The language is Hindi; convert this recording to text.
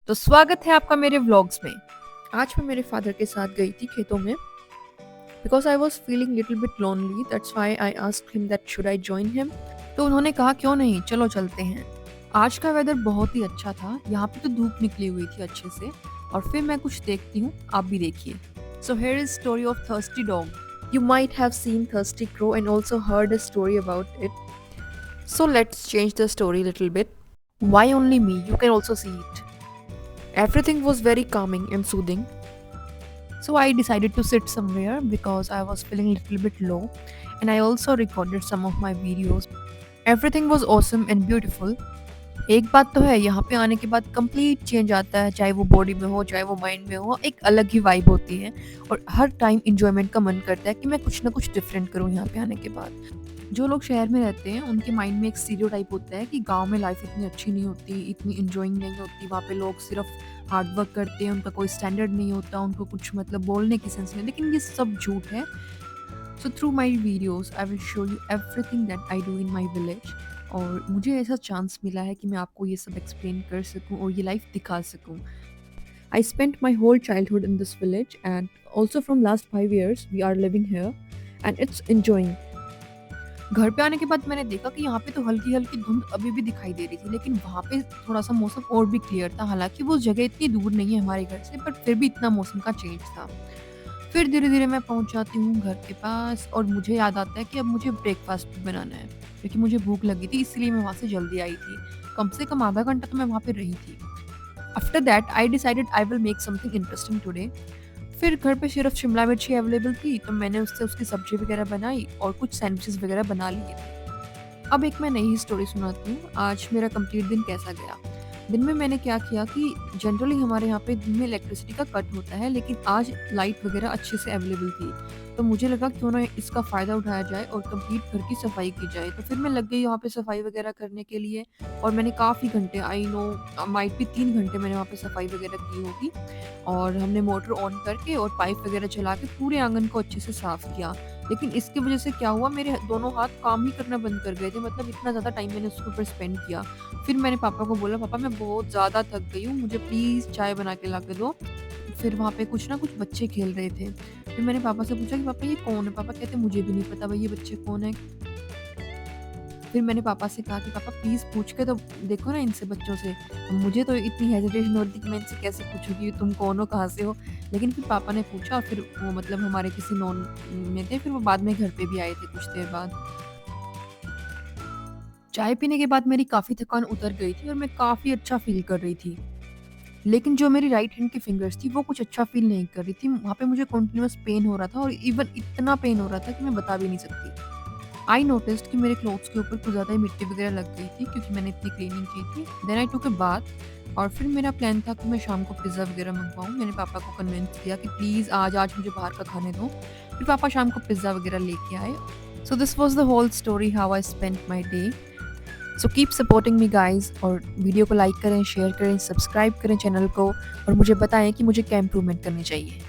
तो स्वागत है आपका मेरे व्लॉग्स में। आज मैं मेरे फादर के साथ गई थी खेतों में because I was feeling little bit lonely, that's why I asked him that should I join him. तो उन्होंने कहा क्यों नहीं, चलो चलते हैं। आज का वेदर बहुत ही अच्छा था, यहाँ पे तो धूप निकली हुई थी अच्छे से। और फिर मैं कुछ देखती हूँ, आप भी देखिए। So here is story of thirsty dog. You might have seen thirsty crow and also heard a story about it. So let's change the story a little bit. Why only me? You can also see it. Everything was very calming and soothing. So I decided to sit somewhere because I was feeling a little bit low, and I also recorded some of my videos. Everything was awesome and beautiful. एक बात तो है, यहाँ पे आने के बाद कंप्लीट चेंज आता है, चाहे वो बॉडी में हो चाहे वो माइंड में हो, एक अलग ही वाइब होती है। और हर टाइम इंजॉयमेंट का मन करता है कि मैं कुछ ना कुछ डिफरेंट करूँ यहाँ पे आने के बाद। जो लोग शहर में रहते हैं उनके माइंड में एक स्टीरियोटाइप होता है कि गांव में लाइफ इतनी अच्छी नहीं होती, इतनी इंजॉइंग नहीं होती, वहाँ पे लोग सिर्फ हार्ड वर्क करते हैं, उनका कोई स्टैंडर्ड नहीं होता, उनको कुछ मतलब बोलने की सेंस नहीं। लेकिन ये सब झूठ है। So through my videos I will show you everything that I do in my village. और मुझे ऐसा चांस मिला है कि मैं आपको ये सब एक्सप्लेन कर सकूं और ये लाइफ दिखा सकूं। I spent my whole childhood in this village and also from last 5 years we are living here and it's enjoying। घर पे आने के बाद मैंने देखा कि यहाँ पे तो हल्की हल्की धुंध अभी भी दिखाई दे रही थी, लेकिन वहाँ पे थोड़ा सा मौसम और भी क्लियर था। हालांकि वो जगह इतनी दूर नहीं है हमारे घर से, बट फिर भी इतना मौसम का चेंज था। फिर धीरे धीरे मैं पहुँच जाती हूँ घर के पास और मुझे याद आता है कि अब मुझे ब्रेकफास्ट भी बनाना है, क्योंकि मुझे भूख लगी थी, इसलिए मैं वहाँ से जल्दी आई थी। कम से कम आधा घंटा तो मैं वहाँ पे रही थी। After that I decided I will make something interesting today. फिर घर पे सिर्फ शिमला मिर्ची अवेलेबल थी, तो मैंने उससे उसकी सब्जी वगैरह बनाई और कुछ सैंडविचेस वगैरह बना लिए थे। अब एक मैं नई स्टोरी सुनाती हूँ, आज मेरा कंप्लीट दिन कैसा गया। दिन में मैंने क्या किया कि जनरली हमारे यहाँ पे दिन में इलेक्ट्रिसिटी का कट होता है, लेकिन आज लाइट वगैरह अच्छे से अवेलेबल थी। तो मुझे लगा क्यों ना इसका फ़ायदा उठाया जाए और कंप्लीट घर की सफाई की जाए। तो फिर मैं लग गई यहाँ पे सफाई वगैरह करने के लिए। और मैंने काफ़ी घंटे, आई नो माइट भी 3 घंटे मैंने वहाँ पे सफाई वगैरह की होगी। और हमने मोटर ऑन करके और पाइप वगैरह चला के पूरे आंगन को अच्छे से साफ़ किया। लेकिन इसकी वजह से क्या हुआ, मेरे दोनों हाथ काम ही करना बंद कर गए थे, मतलब इतना ज़्यादा टाइम मैंने उसके ऊपर स्पेंड किया। फिर मैंने पापा को बोला, पापा मैं बहुत ज़्यादा थक गई हूँ, मुझे प्लीज़ चाय बना के ला के दो। फिर वहाँ पे कुछ ना कुछ बच्चे खेल रहे थे। फिर मैंने पापा से पूछा कि पापा ये कौन है? पापा कहते मुझे भी नहीं पता भाई ये बच्चे कौन है। फिर मैंने पापा से कहा कि पापा प्लीज़ पूछ के तो देखो ना इनसे बच्चों से। मुझे तो इतनी हेजिटेशन हो रही थी कि मैं इनसे कैसे पूछूँ कि तुम कौन हो, कहाँ से हो? लेकिन फिर पापा ने पूछा, फिर वो मतलब हमारे किसी नॉन में थे, फिर वो बाद में घर पे भी आए थे कुछ देर बाद। चाय पीने के बाद मेरी काफ़ी थकान उतर गई थी और मैं काफ़ी अच्छा फ़ील कर रही थी। लेकिन जो मेरी राइट हैंड की फिंगर्स थी वो कुछ अच्छा फ़ील नहीं कर रही थी। वहाँ पे मुझे कंटीन्यूअस पेन हो रहा था और इवन इतना पेन हो रहा था कि मैं बता भी नहीं सकती। आई नोटिस्ड कि मेरे क्लोथ्स के ऊपर कुछ ज़्यादा ही मिट्टी वगैरह लग गई थी, क्योंकि मैंने इतनी क्लीनिंग की थी। देन आई टूक अ बाथ। और फिर मेरा प्लान था कि मैं शाम को पिज़्ज़ा वगैरह मँगवाऊँ। मैंने पापा को कन्विंस किया कि प्लीज़ आज मुझे बाहर का खाने दो। फिर पापा शाम को पिज़्ज़ा वगैरह लेके आए। So this was the whole story how I spent my day. So keep supporting me guys, और वीडियो को लाइक करें, शेयर करें, सब्सक्राइब करें चैनल को, और मुझे बताएं कि मुझे क्या इम्प्रूवमेंट करनी चाहिए।